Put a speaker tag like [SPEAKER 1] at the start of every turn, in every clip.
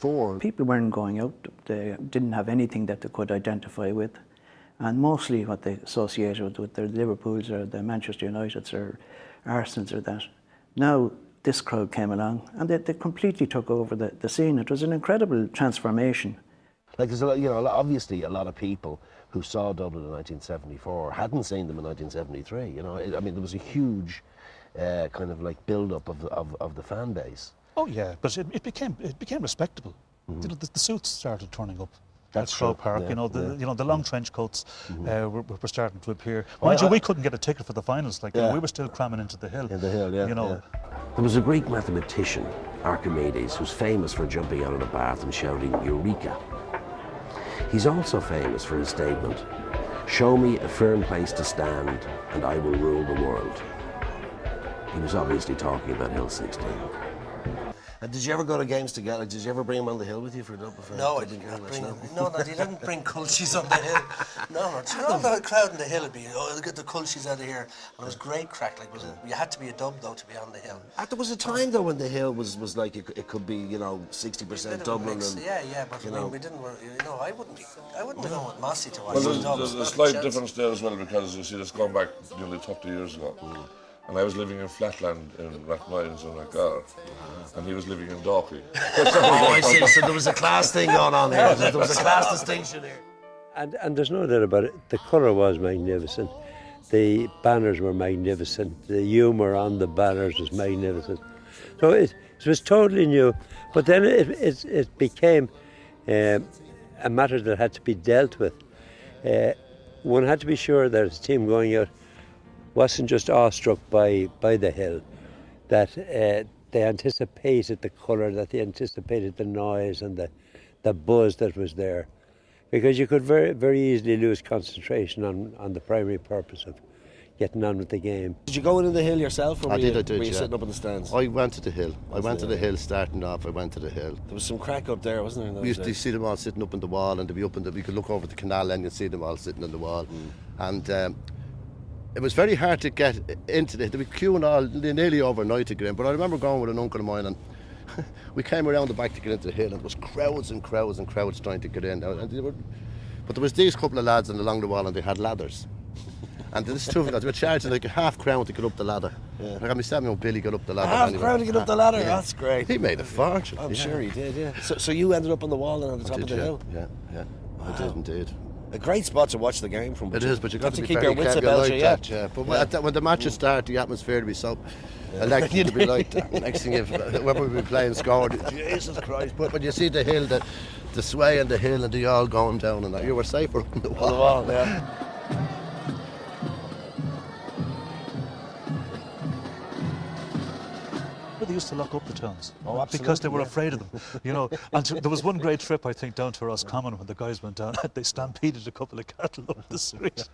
[SPEAKER 1] before.
[SPEAKER 2] People weren't going out, they didn't have anything that they could identify with. And mostly what they associated with their Liverpools or the Manchester Uniteds or Arsenals or that. Now this crowd came along and they completely took over the scene. It was an incredible transformation.
[SPEAKER 1] Like there's a lot, obviously a lot of people who saw Dublin in 1974 hadn't seen them in 1973. I mean there was a huge kind of like build-up of the fan base.
[SPEAKER 3] Oh yeah, but it became respectable. Mm-hmm. The suits started turning up.
[SPEAKER 1] That's
[SPEAKER 3] at Croke
[SPEAKER 1] true.
[SPEAKER 3] Park.
[SPEAKER 1] Yeah,
[SPEAKER 3] The long trench coats were starting to appear. Mind you, we couldn't get a ticket for the finals. Like we were still cramming into the hill.
[SPEAKER 1] In the hill, yeah. There was a Greek mathematician, Archimedes, who's famous for jumping out of the bath and shouting "Eureka!" He's also famous for his statement, "Show me a firm place to stand, and I will rule the world." He was obviously talking about Hill 16. And did you ever go to games together? Did you ever bring him on the hill with you for Dublin?
[SPEAKER 4] No, I didn't bring him. No, he didn't bring cultures on the hill. No, the crowd on the hill would be, get the cultures out of here. And it was great crack. Like, you had to be a dub though to be on the hill.
[SPEAKER 1] There was a time though when the hill was like it could be 60% Dublin.
[SPEAKER 4] Yeah, but we didn't. I wouldn't be going with Mossy to watch.
[SPEAKER 5] Well, there's a slight difference there as well because you see, this going back nearly 30 years ago. And I was living in Flatland in Rathmines and Rathgar, and he was living in Dalkey.
[SPEAKER 1] I see. So there was a class thing going on here. There was a class distinction here.
[SPEAKER 6] And there's no doubt about it. The colour was magnificent. The banners were magnificent. The humour on the banners was magnificent. So it was totally new. But then it became a matter that had to be dealt with. One had to be sure that his team going out wasn't just awestruck by the hill, that they anticipated the colour, that they anticipated the noise and the buzz that was there. Because you could very, very easily lose concentration on the primary purpose of getting on with the game.
[SPEAKER 1] Did you go into the hill yourself, or
[SPEAKER 7] I did,
[SPEAKER 1] were you sitting up in the stands?
[SPEAKER 7] I went to the hill. I went to the hill starting off. I went to the hill.
[SPEAKER 1] There was some crack up there, wasn't there?
[SPEAKER 7] We used to see them all sitting up on the wall, and they'd be up we could look over the canal and you'd see them all sitting on the wall. And it was very hard to get into it. They were queuing all nearly overnight to get in. But I remember going with an uncle of mine, and we came around the back to get into the hill, and it was crowds and crowds and crowds trying to get in. But there was these couple of lads along the wall, and they had ladders. And this two of them, they were charging like £half to get up the ladder. Yeah. Like, I mean, Samuel Billy got up the ladder.
[SPEAKER 1] £half to get up the ladder? Yeah. That's great.
[SPEAKER 7] He made a fortune.
[SPEAKER 1] I'm sure he did, yeah. So you ended up on the wall and on the top of the hill?
[SPEAKER 7] Yeah. Wow. I did indeed.
[SPEAKER 1] A great spot to watch the game from.
[SPEAKER 7] It is, but you've got to be
[SPEAKER 1] keep
[SPEAKER 7] very
[SPEAKER 1] your wits
[SPEAKER 7] careful
[SPEAKER 1] about
[SPEAKER 7] like
[SPEAKER 1] you,
[SPEAKER 7] that, yeah. But when the matches start, the atmosphere to be so electric to be like that. Next thing, when we be playing score, Jesus Christ! But when you see the hill, the sway and the hill, and they all going down, and that, you were safer on the wall.
[SPEAKER 1] On the wall, yeah.
[SPEAKER 3] They used to lock up the towns because they were afraid of them, And there was one great trip, I think, down to Roscommon when the guys went down. They stampeded a couple of cattle up the street,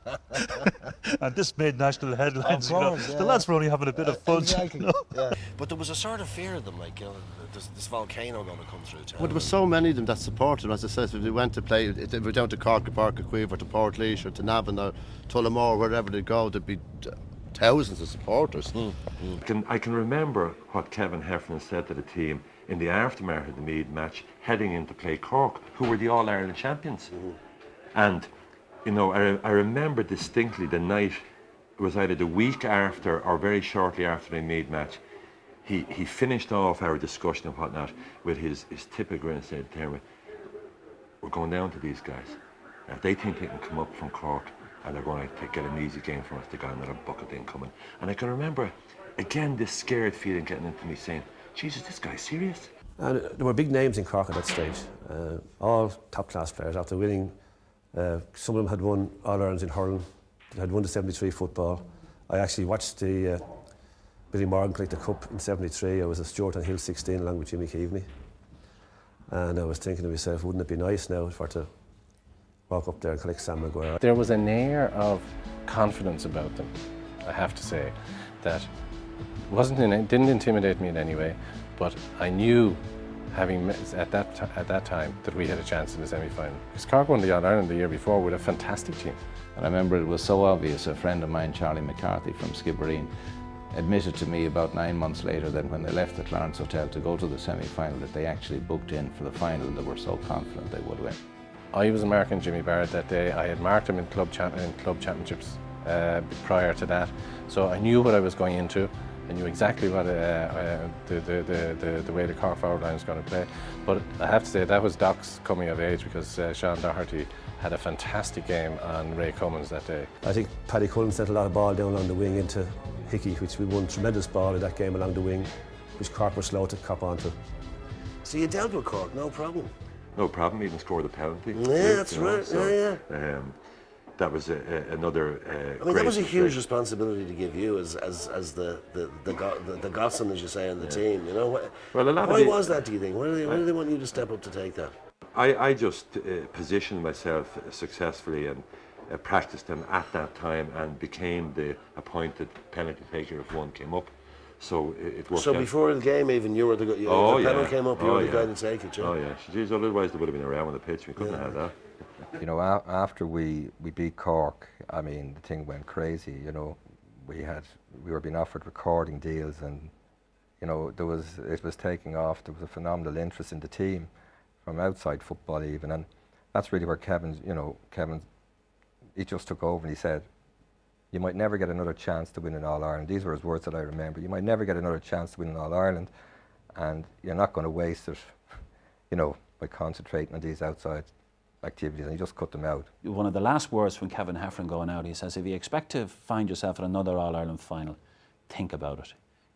[SPEAKER 3] and this made national headlines. The lads were only having a bit of fun.
[SPEAKER 1] Exactly. But there was a sort of fear of them, like there's this volcano going to come through town.
[SPEAKER 7] Well, there were so many of them that supported them. As I said, if they went to play, if they were down to Cork or Park or to Portlaoise or to Navan or Tullamore, wherever they go, there'd be thousands of supporters.
[SPEAKER 8] I can remember what Kevin Heffernan said to the team in the aftermath of the Meath match, heading in to play Cork, who were the All-Ireland champions. And, I remember distinctly the night, it was either the week after or very shortly after the Meath match, he finished off our discussion and whatnot with his tip of grin and said, "We're going down to these guys. If they think they can come up from Cork, and they're going to get an easy game from us, they got another bucket in coming." And I can remember, again, this scared feeling getting into me saying, "Jesus, this guy's serious."
[SPEAKER 9] And there were big names in Cork at that stage, all top-class players. After winning, some of them had won All-Irelands in hurling, they had won the 73 football. I actually watched the Billy Morgan collect the cup in 73. I was a steward on Hill 16 along with Jimmy Keaveney. And I was thinking to myself, wouldn't it be nice now for to walk up there and collect Sam Maguire.
[SPEAKER 10] There was an air of confidence about them, I have to say, that didn't intimidate me in any way, but I knew, having at that time, that we had a chance in the semi-final. Because Cork won the All-Ireland the year before with a fantastic team.
[SPEAKER 11] And I remember it was so obvious. A friend of mine, Charlie McCarthy from Skibbereen,
[SPEAKER 10] admitted to me about 9 months later that when they left the Clarence Hotel to go to the semi-final, that they actually booked in for the final. They were so confident they would win. I was marking Jimmy Barrett that day. I had marked him in club championships prior to that, so I knew what I was going into. I knew exactly what the way the Cork forward line was going to play. But I have to say that was Doc's coming of age, because Sean Doherty had a fantastic game on Ray Cummins that day.
[SPEAKER 9] I think Paddy Cullen sent a lot of ball down on the wing into Hickey, which we won tremendous ball in that game along the wing, which Cork were slow to cop onto.
[SPEAKER 1] So you dealt with Cork, no problem.
[SPEAKER 8] No problem, even scored the penalty.
[SPEAKER 1] Yeah, that's right. So, yeah.
[SPEAKER 8] That was another.
[SPEAKER 1] I mean, that was a huge responsibility to give you as the Gosson, as you say, in the team. You know, why was that? Do you think? Why do they want you to step up to take that?
[SPEAKER 8] I just positioned myself successfully and practiced them at that time and became the appointed penalty taker if one came up. So it worked.
[SPEAKER 1] So
[SPEAKER 8] out.
[SPEAKER 1] before the game, even you were the guy.
[SPEAKER 8] Oh,
[SPEAKER 1] the
[SPEAKER 8] yeah.
[SPEAKER 1] penalty came up, you were the guy to take it. Yeah?
[SPEAKER 8] Oh yeah. Jeez, otherwise they would have been around on the pitch. We couldn't have had that.
[SPEAKER 11] You know, after we beat Cork, I mean, the thing went crazy. You know, we were being offered recording deals, and you know, it was taking off. There was a phenomenal interest in the team from outside football even, and that's really where Kevin, he just took over and he said, you might never get another chance to win an All-Ireland. These were his words that I remember. You might never get another chance to win an All-Ireland, and you're not going to waste it, you know, by concentrating on these outside activities, and he just cut them out.
[SPEAKER 12] One of the last words from Kevin Heffernan going out, he says, if you expect to find yourself at another All-Ireland final, think about it.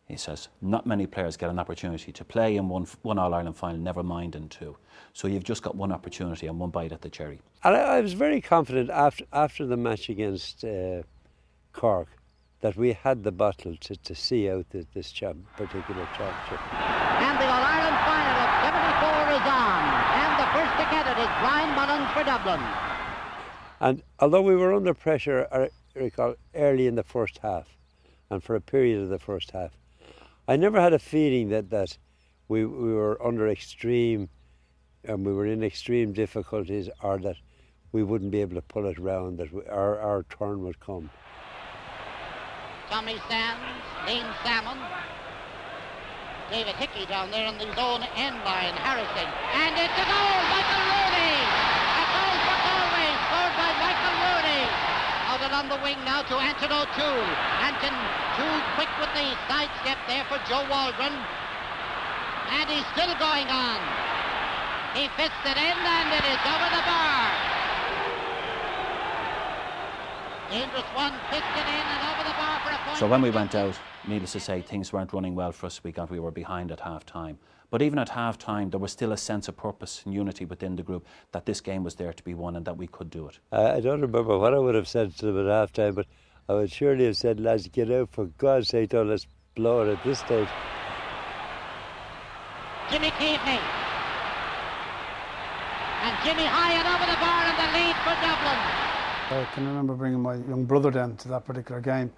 [SPEAKER 12] He says, not many players get an opportunity to play in one All-Ireland final, never mind in two. So you've just got one opportunity and one bite at the cherry.
[SPEAKER 6] And I was very confident after the match against Cork that we had the bottle to see out this particular championship.
[SPEAKER 13] And the All-Ireland final of 74 is on. And the first to get it is Brian Mullins for Dublin.
[SPEAKER 6] And although we were under pressure, I recall, early in the first half, and for a period of the first half, I never had a feeling that we were under extreme, and we were in extreme difficulties, or that we wouldn't be able to pull it round, that our turn would come.
[SPEAKER 13] Tommy Sands, Dean Salmon, David Hickey down there in the zone end line, harassing, and it's a goal, Michael Rooney! A goal for Galway, scored by Michael Rooney! Out along the wing now to Anton O'Toole. Anton too quick with the side step there for Joe Waldron, and he's still going on. He fits it in, and it is over the bar. Dangerous one, fits it in and over the bar for a point.
[SPEAKER 12] So when we went out, needless to say, things weren't running well for us. We were behind at half-time. But even at half-time, there was still a sense of purpose and unity within the group that this game was there to be won and that we could do it.
[SPEAKER 6] I don't remember what I would have said to them at half-time, but I would surely have said, lads, get out, for God's sake, don't let's blow it at this stage.
[SPEAKER 13] Jimmy Keaveney. And Jimmy high and over the bar and the lead for Dublin.
[SPEAKER 14] I can remember bringing my young brother down to that particular game.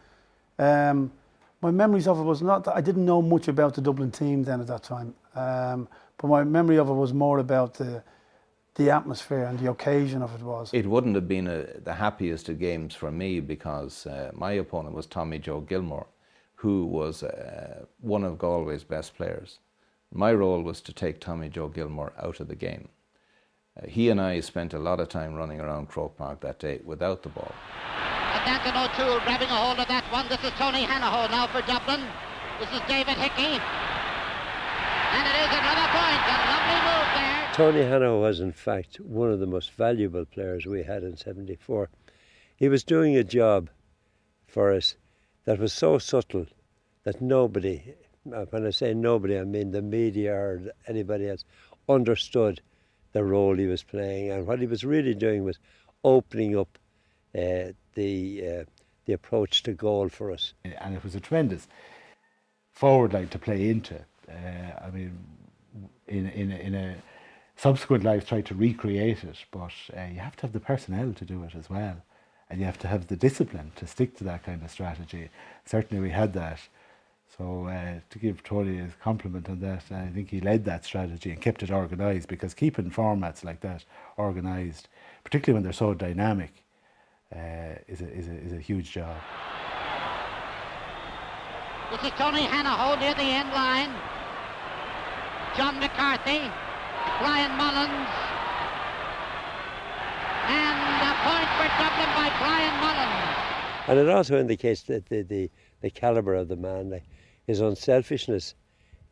[SPEAKER 14] My memories of it was not that I didn't know much about the Dublin team then at that time, but my memory of it was more about the atmosphere and the occasion of it was.
[SPEAKER 15] It wouldn't have been the happiest of games for me, because my opponent was Tommy Joe Gilmore, who was one of Galway's best players. My role was to take Tommy Joe Gilmore out of the game. He and I spent a lot of time running around Croke Park that day without the ball.
[SPEAKER 13] And Anton O'Toole grabbing a hold of that one. This is Tony Hanaho now for Dublin. This is David Hickey. And it is another point. A lovely move there.
[SPEAKER 6] Tony Hanaho was in fact one of the most valuable players we had in '74. He was doing a job for us that was so subtle that nobody, when I say nobody, I mean the media or anybody else, understood the role he was playing. And what he was really doing was opening up the approach to goal for us.
[SPEAKER 16] And it was a tremendous forward line to play into. I mean, in a subsequent life, tried to recreate it, but you have to have the personnel to do it as well, and you have to have the discipline to stick to that kind of strategy. Certainly, we had that. So to give Tony his compliment on that, I think he led that strategy and kept it organised, because keeping formats like that organised, particularly when they're so dynamic, is a huge job.
[SPEAKER 13] This is Tony Hanaho near the end line. John McCarthy, Brian Mullins, and a point for Dublin by Brian Mullins.
[SPEAKER 6] And it also indicates that the calibre of the man, like his unselfishness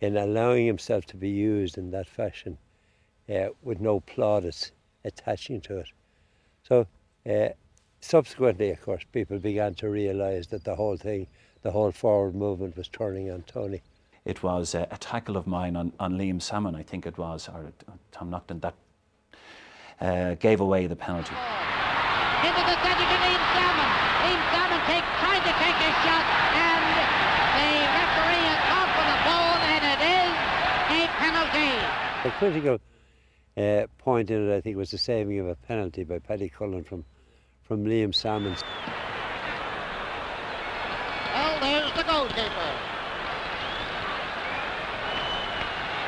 [SPEAKER 6] in allowing himself to be used in that fashion with no plaudits attaching to it. So subsequently, of course, people began to realise that the whole thing, the whole forward movement was turning on Tony.
[SPEAKER 12] It was a tackle of mine on Liam Salmon, I think it was, or Tom Naughton, that gave away the penalty.
[SPEAKER 13] Into the centre to Liam Salmon. Liam Salmon trying to take a shot, and the referee has called for the ball, and it is a penalty.
[SPEAKER 6] The critical point in it, I think, was the saving of a penalty by Paddy Cullen from Liam Salmon.
[SPEAKER 13] Well, there's the goalkeeper.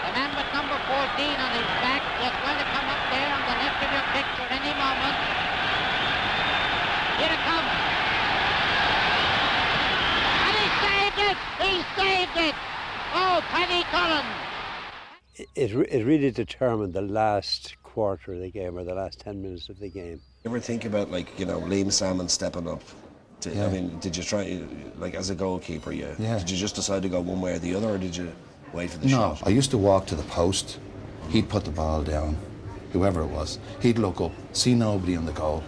[SPEAKER 13] The man with number 14 on his back is going to come up there on the left of your picture any moment. Here it comes. And he saved it! He saved it! Oh, Paddy Cullen!
[SPEAKER 6] It really determined the last quarter of the game, or the last 10 minutes of the game.
[SPEAKER 1] You ever think about, like, you know, Liam Salmon stepping up? I mean, did you try, like, as a goalkeeper, did you just decide to go one way or the other, or did you wait for the shot?
[SPEAKER 17] No, I used to walk to the post. He'd put the ball down, whoever it was. He'd look up, see nobody on the goal.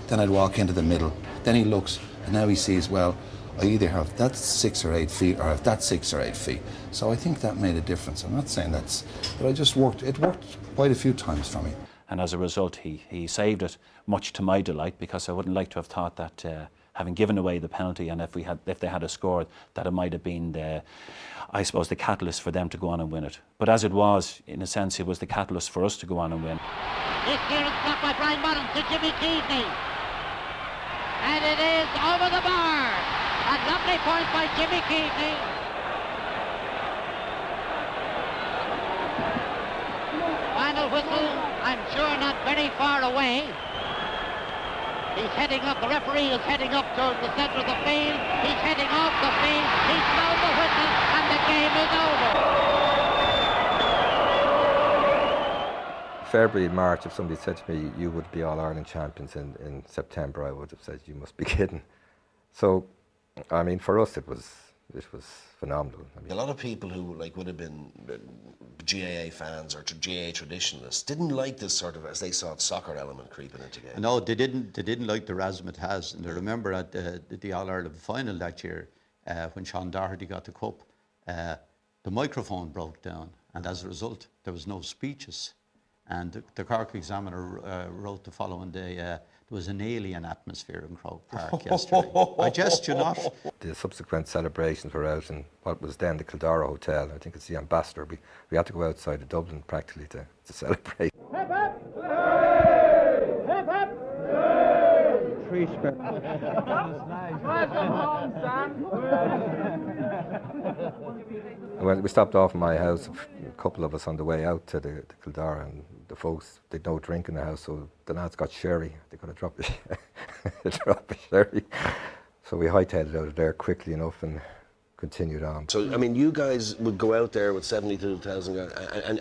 [SPEAKER 17] Then I'd walk into the middle. Then he looks, and now he sees, well, I either have that 6 or 8 feet, or I have that 6 or 8 feet. So I think that made a difference. I'm not saying that's, but I just worked. It worked quite a few times for me.
[SPEAKER 12] And as a result, he saved it, much to my delight, because I wouldn't like to have thought that having given away the penalty, and if they had scored, that it might have been the catalyst for them to go on and win it. But as it was, in a sense, it was the catalyst for us to go on and win.
[SPEAKER 13] This clearance blocked by Brian Mullins to Jimmy Keaveney. And it is over the bar. A lovely point by Jimmy Keaveney. Final whistle, I'm sure not very far away. He's heading up, the referee is heading up towards the centre of the field. He's heading off the field. He's blown the whistle, and the game is over.
[SPEAKER 11] February, March, if somebody said to me, you would be All-Ireland champions in September, I would have said, you must be kidding. So, I mean, for us, it was phenomenal. I mean,
[SPEAKER 1] a lot of people who would have been GAA fans or GAA traditionalists didn't like this sort of, as they saw it, soccer element creeping into the game.
[SPEAKER 18] No, they didn't like the razzmatazz. And I remember at the All-Ireland final that year, when Sean Doherty got the cup, the microphone broke down, and as a result, there was no speeches. And the Cork Examiner wrote the following day, there was an alien atmosphere in Croke Park yesterday. I jest you not.
[SPEAKER 11] The subsequent celebrations were out in what was then the Kildare Hotel. I think it's the Ambassador. We had to go outside of Dublin practically to celebrate.
[SPEAKER 13] Hip hip! Hooray! Hip hip! Hooray!
[SPEAKER 11] Tree spell.
[SPEAKER 13] Welcome home, Sam!
[SPEAKER 11] When we stopped off in my house, a couple of us on the way out to the Kildare, and the folks, they'd no drink in the house, so the lads got sherry. They could have dropped a sherry. So we hightailed it out of there quickly enough and continued on.
[SPEAKER 1] So, I mean, you guys would go out there with 72,000 guys,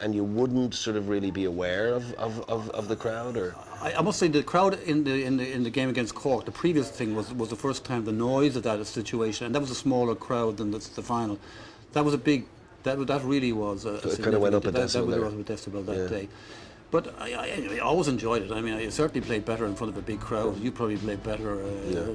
[SPEAKER 1] and you wouldn't sort of really be aware of the crowd, or?
[SPEAKER 19] I must say the crowd in the game against Cork, the previous thing was the first time the noise of that situation, and that was a smaller crowd than the final. That was a big. That really was.
[SPEAKER 1] It kind of went up a decibel.
[SPEAKER 19] That was a decibel that day. But I always enjoyed it. I mean, I certainly played better in front of a big crowd. You probably played better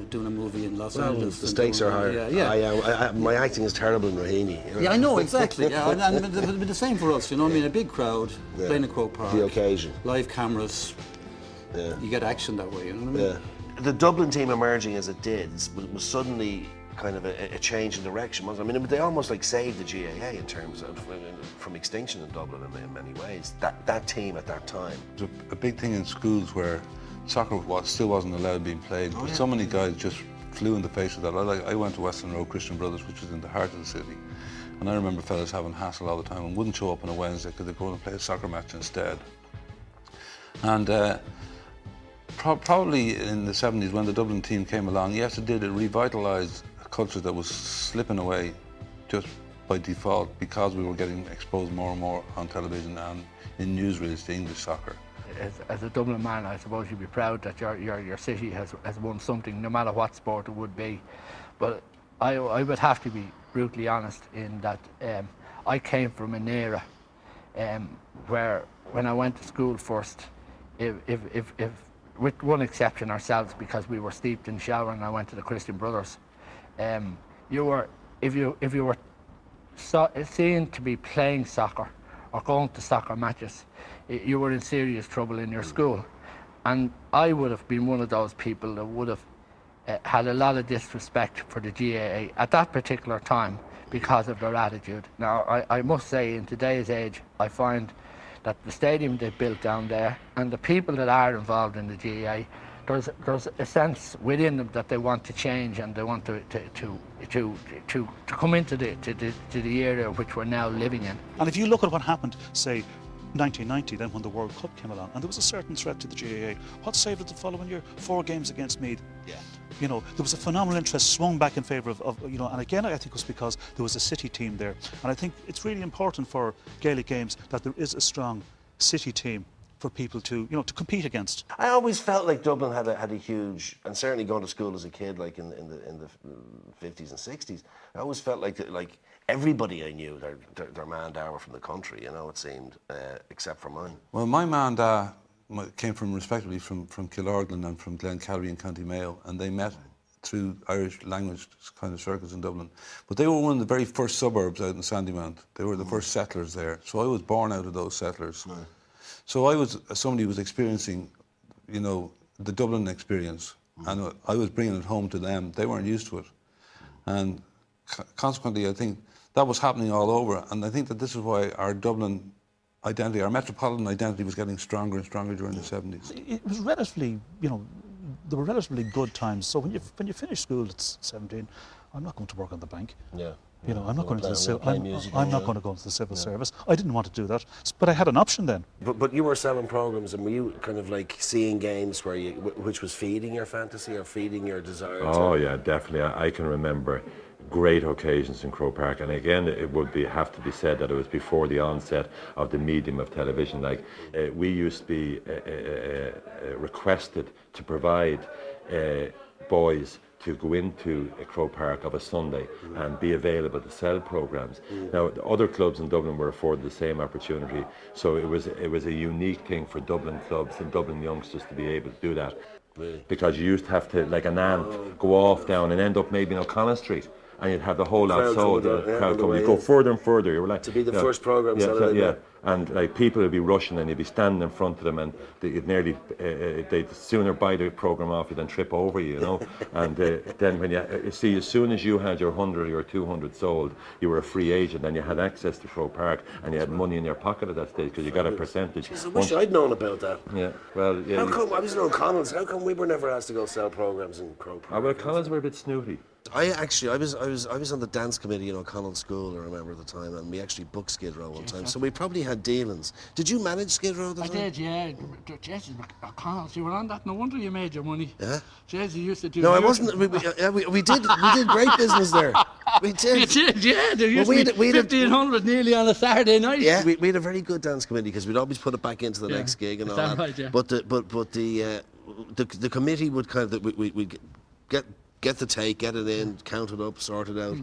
[SPEAKER 19] doing a movie in Los Angeles.
[SPEAKER 1] The stakes are higher. Yeah. My acting is terrible in Raheny. You know?
[SPEAKER 19] Yeah, I know, exactly. and the same for us, you know. I mean, a big crowd, playing in Croke Park.
[SPEAKER 1] The occasion.
[SPEAKER 19] Live cameras. Yeah. You get action that way, you know what I mean?
[SPEAKER 1] Yeah. The Dublin team emerging as it did was suddenly kind of a change in direction. I mean, they almost saved the GAA in terms of from extinction in Dublin in many ways. That team at that time.
[SPEAKER 20] It was a big thing in schools where soccer still wasn't allowed being played, but so many guys just flew in the face of that. I went to Western Road Christian Brothers, which was in the heart of the city, and I remember fellas having hassle all the time and wouldn't show up on a Wednesday because they'd go and play a soccer match instead. And probably in the 70s, when the Dublin team came along, yes, it did. It revitalised culture that was slipping away just by default, because we were getting exposed more and more on television and in newsreels to English soccer.
[SPEAKER 21] As a Dublin man, I suppose you'd be proud that your city has won something, no matter what sport it would be. But I would have to be brutally honest in that I came from an era where, when I went to school first, if with one exception, ourselves, because we were steeped in shower and I went to the Christian Brothers, if you were seen to be playing soccer or going to soccer matches, you were in serious trouble in your school. And I would have been one of those people that would have had a lot of disrespect for the GAA at that particular time because of their attitude. Now, I must say, in today's age, I find that the stadium they've built down there and the people that are involved in the GAA, there's a sense within them that they want to change and they want to come into the era which we're now living in.
[SPEAKER 3] And if you look at what happened, say, 1990, then when the World Cup came along, and there was a certain threat to the GAA. What saved it the following year? 4 games against Meath.
[SPEAKER 4] Yeah.
[SPEAKER 3] You know, there was a phenomenal interest swung back in favour of, you know, and again, I think it was because there was a city team there. And I think it's really important for Gaelic games that there is a strong city team for people to, you know, to compete against.
[SPEAKER 1] I always felt like Dublin had a huge, and certainly going to school as a kid, like in the 50s and 60s, I always felt like everybody I knew, their man and dad were from the country, you know, it seemed, except for mine.
[SPEAKER 20] Well, my man and dad came from, respectively, from Killorglin and from Glencalry and County Mayo, and they met through Irish language kind of circles in Dublin. But they were one of the very first suburbs out in Sandymount. They were the first settlers there. So I was born out of those settlers. Right. So I was somebody who was experiencing, you know, the Dublin experience, and I was bringing it home to them. They weren't used to it, and consequently, I think that was happening all over. And I think that this is why our Dublin identity, our metropolitan identity, was getting stronger and stronger during the 70s.
[SPEAKER 3] It was relatively, you know, there were relatively good times. So when you finish school at 17, I'm not going to work on the bank.
[SPEAKER 1] Yeah.
[SPEAKER 3] You know, I'm not going to I'm not going to go into the civil service. I didn't want to do that, but I had an option then.
[SPEAKER 1] But you were selling programs, and were you kind of like seeing games where which was feeding your fantasy or feeding your desire?
[SPEAKER 8] Oh yeah, definitely. I can remember great occasions in Croke Park, and again, it would have to be said that it was before the onset of the medium of television. Like we used to be requested to provide boys to go into Croke Park of a Sunday and be available to sell programmes. Now, the other clubs in Dublin were afforded the same opportunity, so it was a unique thing for Dublin clubs and Dublin youngsters to be able to do that. Really? Because you used to have to, like an ant, go off down and end up maybe in O'Connell Street, and you'd have the whole lot sold, crowd coming. You'd go further and further. You were like,
[SPEAKER 1] to be the first programme.
[SPEAKER 8] Yeah. And like people would be rushing, and you'd be standing in front of them, and they'd sooner buy the programme off you than trip over you, you know. And then when you see, as soon as you had your 100 or your 200 sold, you were a free agent, and you had access to Croke Park, and you had money in your pocket at that stage because you got a percentage.
[SPEAKER 1] Jeez, I wish I'd known about that.
[SPEAKER 8] Yeah, well, yeah.
[SPEAKER 1] How come I was in O'Connell's? How come we were never asked to go sell programmes in Croke Park?
[SPEAKER 8] Well, O'Connell's were a bit snooty.
[SPEAKER 1] I was on the dance committee in O'Connell School, I remember at the time, and we actually booked Skid Row one time, so we probably had dealings. Did you manage Skid Row at the time?
[SPEAKER 21] I did, yeah. Jesus, O'Connell, you were on that. No wonder you made your money. Yeah. Jesus, you used to do.
[SPEAKER 1] No, I wasn't. We did great business there. We did.
[SPEAKER 21] You did, yeah. There used to be 1,500 nearly on a Saturday night.
[SPEAKER 1] Yeah, we had a very good dance committee because we'd always put it back into the next gig and all that.
[SPEAKER 21] Right, yeah.
[SPEAKER 1] But the committee would kind of we'd get the take, get it in, count it up, sort it out,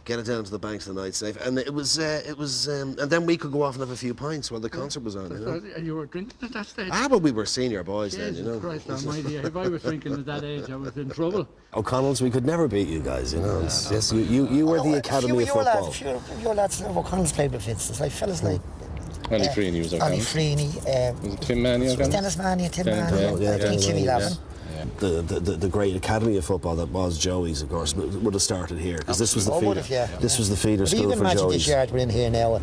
[SPEAKER 1] get it down to the banks of the night safe, and it was, and then we could go off and have a few pints while the concert was on. You know?
[SPEAKER 21] And you were drinking at that stage?
[SPEAKER 1] But we were senior boys then, you know.
[SPEAKER 21] Christ almighty, if I was drinking at that age, I was in trouble.
[SPEAKER 1] O'Connell's, we could never beat you guys, you know. Yes, you were the academy of football.
[SPEAKER 22] Your lads know O'Connell's played with Fitz. It's like fellas like
[SPEAKER 10] Ollie Freeney was O'Connell.
[SPEAKER 22] Ollie Freeney.
[SPEAKER 10] Was it Tim Manny O'Connell?
[SPEAKER 22] Dennis Manny and Tim Manny. I think Jimmy Lavin.
[SPEAKER 1] The great academy of football that was Joey's, of course, would have started here because this was the feeder. This was the feeder school for Joey's.
[SPEAKER 22] Even imagine this yard we're in here now.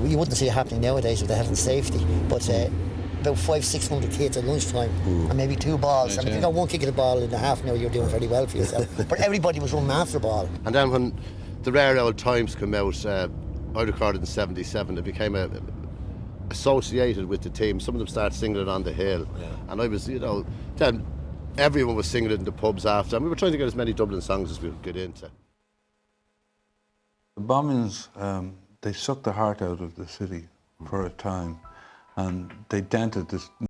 [SPEAKER 22] You wouldn't see it happening nowadays with the health and safety, but about 500-600 kids at lunchtime and maybe 2 balls. And if you got one kick of the ball in a half an hour, you're doing very well for yourself. But everybody was running after the ball.
[SPEAKER 7] And then when the Rare Auld Times came out, I recorded in '77, it became associated with the team. Some of them started singing it on the hill, and I was, you know, then everyone was singing it in the pubs after, and we were trying to get as many Dublin songs as we could get into.
[SPEAKER 20] The bombings, they sucked the heart out of the city for a time, and they dented this